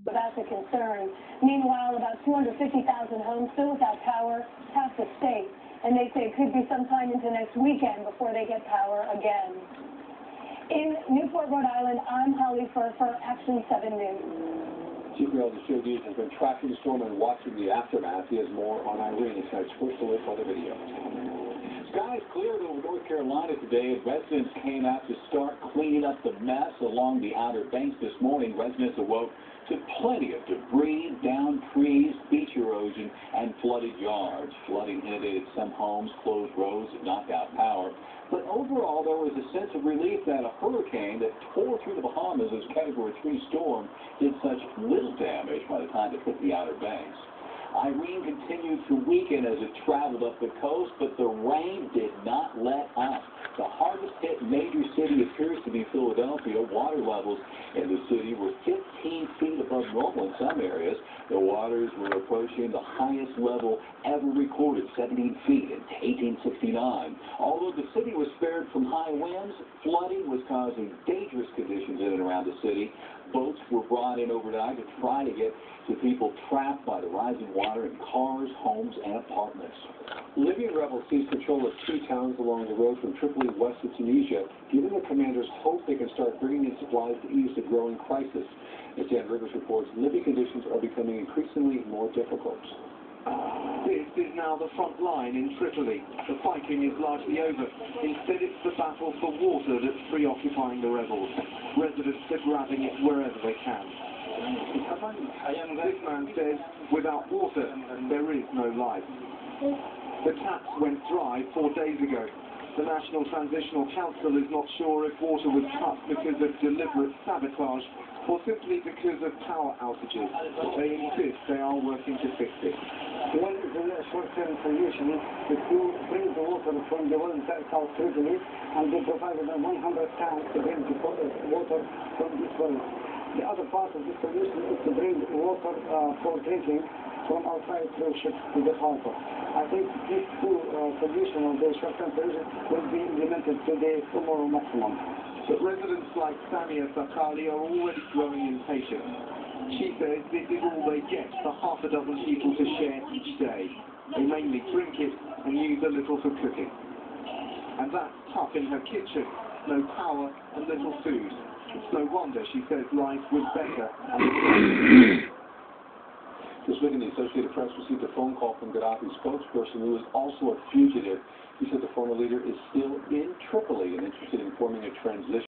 That's a concern. Meanwhile, about 250,000 homes still without power half the state, and they say it could be sometime into next weekend before they get power again. In Newport, Rhode Island, I'm Holly Furr for Action 7 News. Chief Meteorologist Joe Dees has been tracking the storm and watching the aftermath. He has more on Irene. It's tonight's first alert for the video. Skies cleared over North Carolina today as residents came out to start cleaning up the mess along the Outer Banks this morning. Residents awoke to plenty of debris, downed trees, beach erosion, and flooded yards. Flooding inundated some homes, closed roads, and knocked out power. But overall, there was a sense of relief that a hurricane that tore through the Bahamas as Category 3 storm did such little damage by the time it hit the Outer Banks. Irene continued to weaken as it traveled up the coast, but the rain did not let up. The hardest hit major city appears to be Philadelphia. Water levels in the city were 15 feet above normal in some areas. The waters were approaching the highest level ever recorded, 17 feet in 1869. Although the city was spared from high winds, flooding was causing dangerous conditions in and around the city. Boats were brought in overnight to try to get to people trapped by the rising water in cars, homes, and apartments. Libyan rebels seized control of 2 towns along the road from Tripoli west of Tunisia, giving the commanders hope they can start bringing in supplies to ease the growing crisis. As Dan Rivers reports, Libyan conditions are becoming increasingly more difficult. This is now the front line in Tripoli. The fighting is largely over. Instead, it's the battle for water that's preoccupying the rebels. Residents are grabbing it wherever they can. This man says, without water, there is no life. The taps went dry 4 days ago. The National Transitional Council is not sure if water was cut because of deliberate sabotage or simply because of power outages. They insist they are working to fix it. One is a short-term solution is to bring the water from the well South Tripoli, and they provided them 100 tanks to bring the water from this well. The other part of the solution is to bring water for drinking from outside through ships to the harbor. I think these two solutions, or the short-term solution, will be implemented today, tomorrow maximum. But residents like Samia Sakali are already growing impatient. She says this is all they get for half a dozen people to share each day. They mainly drink it and use a little for cooking. And that's tough in her kitchen. No power and little food. It's no wonder she says life was better. This week, the Associated Press received a phone call from Gaddafi's spokesperson, who is also a fugitive. He said the former leader is still in Tripoli and interested in forming a transition.